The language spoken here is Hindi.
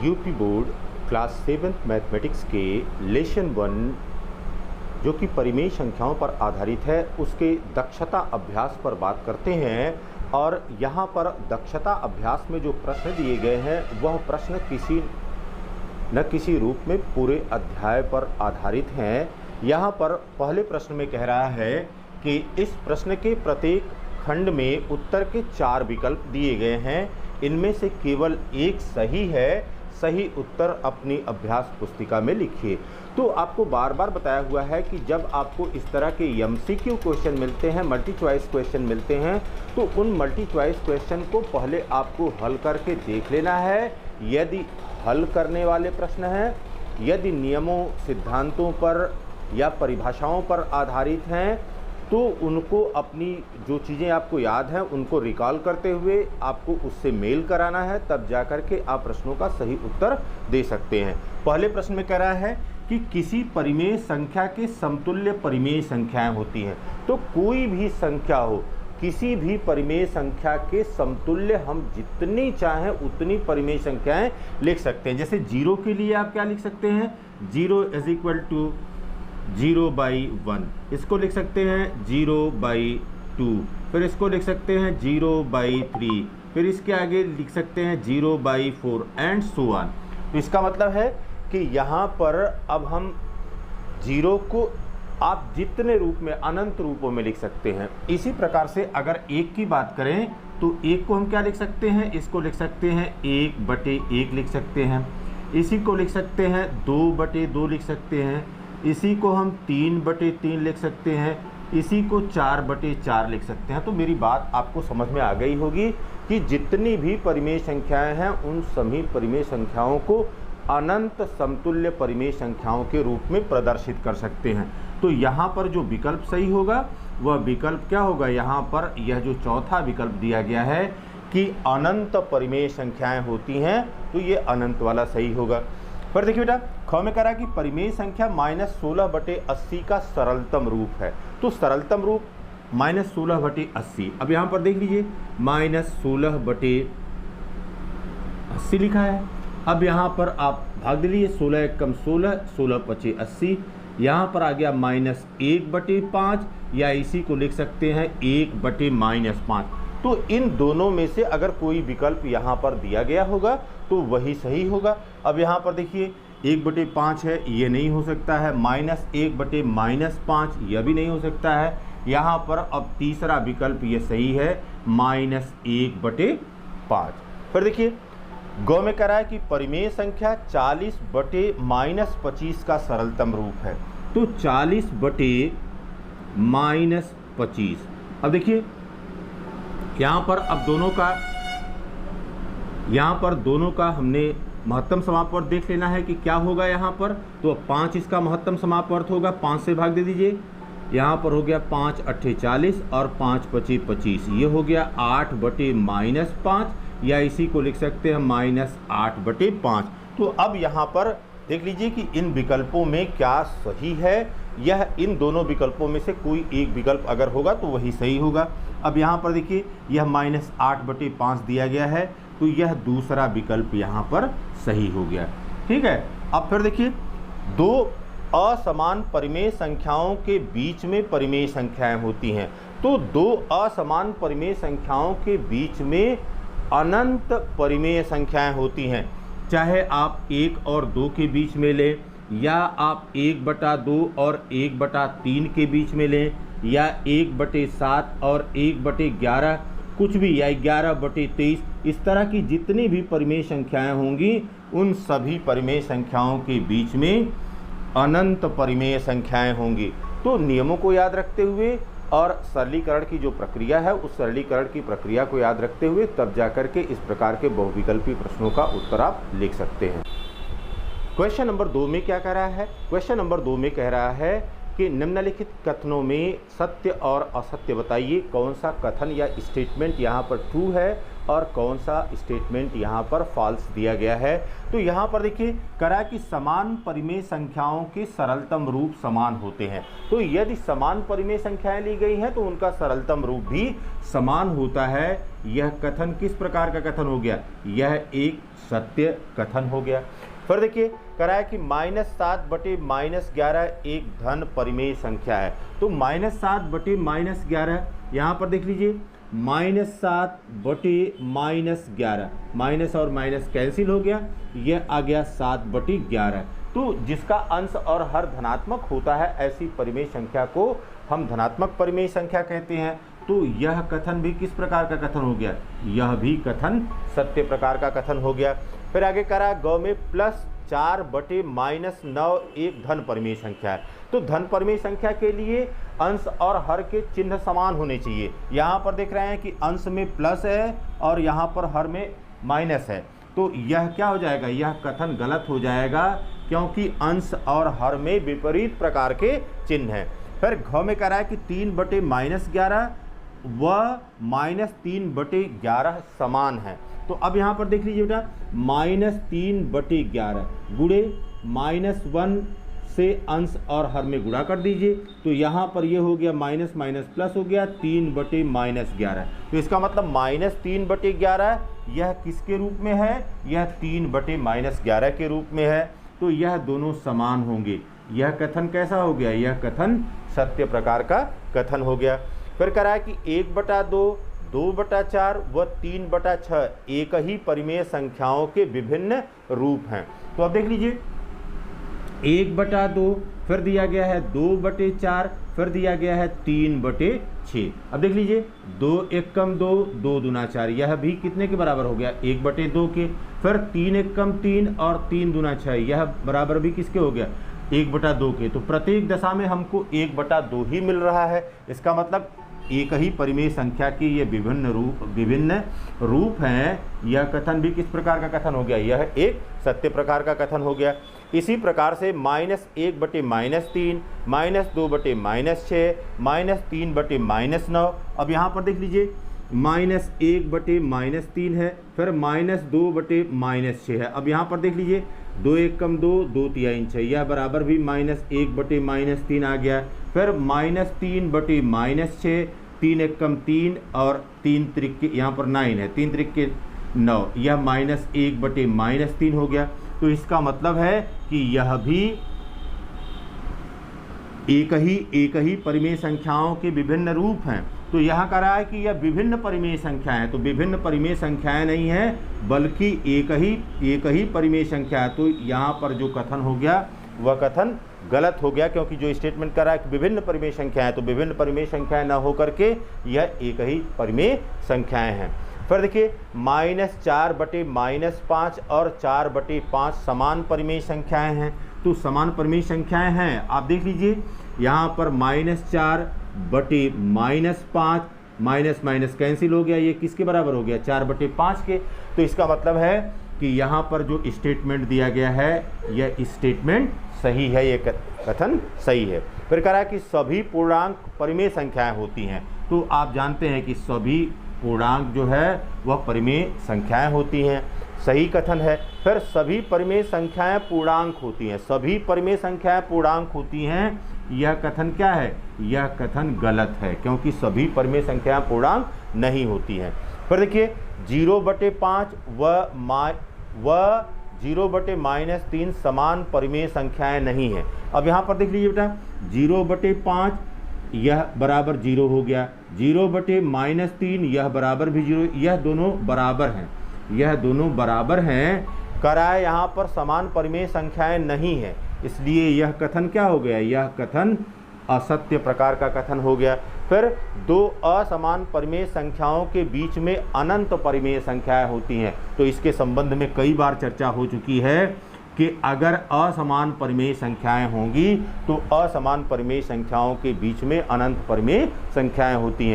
UP board class 7th mathematics के लेसन 1 जो कि परिमेय संख्याओं पर आधारित है उसके दक्षता अभ्यास पर बात करते हैं। और यहाँ पर दक्षता अभ्यास में जो प्रश्न दिए गए हैं वह प्रश्न किसी न किसी रूप में पूरे अध्याय पर आधारित हैं। यहाँ पर पहले प्रश्न में कह रहा है कि इस प्रश्न के प्रत्येक खंड में उत्तर के 4 विकल्प दिए गए हैं, इनमें से केवल एक सही है। सही उत्तर अपनी अभ्यास पुस्तिका में लिखिए। तो आपको बार बार बताया हुआ है कि जब आपको इस तरह के एमसीक्यू क्वेश्चन मिलते हैं, मल्टी चॉइस क्वेश्चन मिलते हैं, तो उन मल्टी चॉइस क्वेश्चन को पहले आपको हल करके देख लेना है। यदि हल करने वाले प्रश्न हैं, यदि नियमों, सिद्धांतों पर या परिभाषाओं पर आधारित हैं, तो उनको अपनी जो चीज़ें आपको याद हैं उनको रिकॉल करते हुए आपको उससे मेल कराना है, तब जाकर के आप प्रश्नों का सही उत्तर दे सकते हैं। पहले प्रश्न में कह रहा है कि किसी परिमेय संख्या के समतुल्य परिमेय संख्याएं होती हैं। तो कोई भी संख्या हो, किसी भी परिमेय संख्या के समतुल्य हम जितनी चाहें उतनी परिमेय संख्याएं लिख सकते हैं। जैसे 0 के लिए आप क्या लिख सकते हैं, 0 = 0/1, इसको लिख सकते हैं 0/2, फिर इसको लिख सकते हैं 0/3, फिर इसके आगे लिख सकते हैं 0/4 एंड सो ऑन। तो इसका मतलब है कि यहाँ पर अब हम 0 को आप जितने रूप में, अनंत रूपों में लिख सकते हैं। इसी प्रकार से अगर 1 की बात करें तो 1 को हम क्या लिख सकते हैं, इसको लिख सकते हैं 1/1 लिख सकते हैं। इसी को लिख सकते हैं 2/2 लिख सकते हैं। इसी को हम 3/3 लिख सकते हैं। इसी को 4/4 लिख सकते हैं। तो मेरी बात आपको समझ में आ गई होगी कि जितनी भी परिमेय संख्याएं हैं उन सभी परिमेय संख्याओं को अनंत समतुल्य परिमेय संख्याओं के रूप में प्रदर्शित कर सकते हैं। तो यहाँ पर जो विकल्प सही होगा वह विकल्प क्या होगा, यहाँ पर यह जो चौथा विकल्प दिया गया है कि अनंत परिमेय संख्याएं होती हैं, तो ये अनंत वाला सही होगा। पर देखिए बेटा, ख में कह रहा है कि परिमेय संख्या -16/80 का सरलतम रूप है। तो सरलतम रूप -16/80। अब यहाँ पर देख लीजिए -16/80 लिखा है। अब यहाँ पर आप भाग दे लीजिए, 16 × 16, 16×5 80। यहाँ पर आ गया -1/5, या इसी को लिख सकते हैं 1/-5। तो इन दोनों में से अगर कोई विकल्प यहाँ पर दिया गया होगा तो वही सही होगा। अब यहाँ पर देखिए 1/5 है, ये नहीं हो सकता है। -1/-5 यह भी नहीं हो सकता है। यहाँ पर अब तीसरा विकल्प ये सही है, -1/5। फिर देखिए ग में कह रहा है कि परिमेय संख्या 40/-25 का सरलतम रूप है। तो 40/-25। अब देखिए यहाँ पर अब दोनों का हमने महत्तम समापवर्त देख लेना है कि क्या होगा यहाँ पर। तो 5 इसका महत्तम समापवर्त होगा, 5 से भाग दे दीजिए। यहाँ पर हो गया 5×8 = 40 और 5×5 = 25, ये हो गया 8/-5, या इसी को लिख सकते हैं -8/5। तो अब यहाँ पर देख लीजिए कि इन विकल्पों में क्या सही है। यह इन दोनों विकल्पों में से कोई एक विकल्प अगर होगा तो वही सही होगा। अब यहाँ पर देखिए यह -8/5 दिया गया है, तो यह दूसरा विकल्प यहाँ पर सही हो गया। ठीक है। अब फिर देखिए, 2 असमान परिमेय संख्याओं के बीच में परिमेय संख्याएं होती हैं। तो 2 असमान परिमेय संख्याओं के बीच में अनंत परिमेय संख्याएं होती हैं। चाहे आप 1 और 2 के बीच में लें, या आप 1/2 और 1/3 के बीच में लें, या 1/7 और 1/11, कुछ भी, या 11/23। इस तरह की जितनी भी परिमेय संख्याएं होंगी उन सभी परिमेय संख्याओं के बीच में अनंत परिमेय संख्याएं होंगी। तो नियमों को याद रखते हुए और सरलीकरण की जो प्रक्रिया है उस सरलीकरण की प्रक्रिया को याद रखते हुए तब जाकर के इस प्रकार के बहुविकल्पी प्रश्नों का उत्तर आप लिख सकते हैं। क्वेश्चन नंबर 2 में क्या कह रहा है, क्वेश्चन नंबर 2 में कह रहा है कि निम्नलिखित कथनों में सत्य और असत्य बताइए। कौन सा कथन या स्टेटमेंट यहाँ पर ट्रू है और कौन सा स्टेटमेंट यहाँ पर फॉल्स दिया गया है। तो यहाँ पर देखिए करा कि समान परिमेय संख्याओं के सरलतम रूप समान होते हैं। तो यदि समान परिमेय संख्याएं ली गई हैं तो उनका सरलतम रूप भी समान होता है। यह कथन किस प्रकार का कथन हो गया? यह एक सत्य कथन हो गया। फिर देखिए करा है कि -7 बटे -11 एक धन परिमेय संख्या है। तो -7 बटे -11 यहाँ पर देख लीजिए, -7 बटे -11, माइनस और माइनस कैंसिल हो गया, यह आ गया 7 बटे 11। तो जिसका अंश और हर धनात्मक होता है ऐसी परिमेय संख्या को हम धनात्मक परिमेय संख्या कहते हैं। तो यह कथन भी किस प्रकार का कथन हो गया? यह भी कथन सत्य प्रकार का कथन हो गया। फिर आगे करा ग में +4 बटे -9 एक धन परिमेय संख्या है। तो धन परिमेय संख्या के लिए अंश और हर के चिन्ह समान होने चाहिए। यहाँ पर देख रहे हैं कि अंश में प्लस है और यहाँ पर हर में माइनस है। तो यह क्या हो जाएगा? यह कथन गलत हो जाएगा क्योंकि अंश और हर में विपरीत प्रकार के चिन्ह हैं। फिर घ में कह रहा है कि 3 बटे -11 व -3 बटे 11 समान है। तो अब यहाँ पर देख लीजिए बेटा, -3 बटे 11 गुणे -1 से अंश और हर में गुणा कर दीजिए। तो यहाँ पर ये हो गया माइनस माइनस प्लस हो गया 3 बटे -11। तो इसका मतलब -3 बटे 11 यह किसके रूप में है? यह 3 बटे -11 के रूप में है। तो यह दोनों समान होंगे। यह कथन कैसा हो गया? यह कथन सत्य प्रकार का कथन हो गया। फिर कह रहा है कि 1/2, 2/4 व 3/6 एक ही परिमेय संख्याओं के विभिन्न रूप हैं। तो अब देख लीजिए 1/2, फिर दिया गया है 2/4, फिर दिया गया है 3/6। अब देख लीजिए 2 1 कम 2, 2 दूना 4, यह भी कितने के बराबर हो गया? 1/2 के। फिर 3 1 कम 3 और 3 दूना 6, यह बराबर भी किसके हो गया? 1/2 के। तो प्रत्येक दशा में हमको 1/2 ही मिल रहा है। इसका मतलब एक ही परिमेय संख्या के ये विभिन्न रूप हैं। यह कथन भी किस प्रकार का कथन हो गया? यह एक सत्य प्रकार का कथन हो गया। इसी प्रकार से -1 बटे -3, -2 बटे -6, -3 बटे -9। अब यहाँ पर देख लीजिए -1 बटे -3 है, फिर -2 बटे -6 है। अब यहाँ पर देख लीजिए 2 1 कम 2, 2 3 6, यह बराबर भी -1 बटे -3 आ गया। फिर -3 बटे -6, 3 1 कम 3 और 3 त्रिक यहाँ पर 9 है, 3 त्रिक 9, यह -1 बटे -3 हो गया। तो इसका मतलब है कि यह भी एक ही परिमेय संख्याओं के विभिन्न रूप हैं। तो यहाँ कह रहा है कि यह विभिन्न परिमेय संख्याएं हैं। तो विभिन्न परिमेय संख्याएं नहीं हैं बल्कि एक ही परिमेय संख्या है। तो यहाँ पर जो कथन हो गया वह कथन गलत हो गया, क्योंकि जो स्टेटमेंट कर रहा है कि विभिन्न परिमेय संख्याएं, तो विभिन्न परिमेय संख्याएं न होकर के यह एक ही परिमेय संख्याएं हैं। फिर देखिए -4 बटे -5 और 4 बटे 5 समान परिमेय संख्याएं हैं। तो समान परिमेय संख्याएं हैं। आप देख लीजिए यहाँ पर -4 बटे -5, माइनस माइनस कैंसिल हो गया, ये किसके बराबर हो गया? 4 बटे 5 के। तो इसका मतलब है कि यहाँ पर जो स्टेटमेंट दिया गया है यह स्टेटमेंट सही है, ये कथन सही है। फिर कह रहा है कि सभी पूर्णांक परिमेय संख्याएं होती हैं। तो आप जानते हैं कि सभी पूर्णांक जो है वह परिमेय संख्याएं होती हैं, सही कथन है। फिर सभी परिमेय संख्याएं पूर्णांक होती हैं, सभी परिमेय संख्याएं पूर्णांक होती हैं, यह कथन क्या है? यह कथन गलत है, क्योंकि सभी परिमेय संख्याएं पूर्णांक नहीं होती हैं। फिर देखिए 0/5 व 0/-3 समान परिमेय संख्याएं नहीं हैं। अब यहाँ पर देख लीजिए बेटा 0/5 यह बराबर 0 हो गया, 0/-3 यह बराबर भी 0, यह दोनों बराबर हैं, यह दोनों बराबर हैं। कराए यहाँ पर समान परिमेय संख्याएं नहीं है, इसलिए यह कथन क्या हो गया? यह कथन असत्य प्रकार का कथन हो गया। फिर दो असमान परिमेय संख्याओं के बीच में अनंत परिमेय संख्याएं होती हैं। तो इसके संबंध में कई बार चर्चा हो चुकी है कि अगर असमान परिमेय संख्याएं होंगी तो असमान परिमेय संख्याओं के बीच में अनंत परिमेय संख्याएं होती हैं।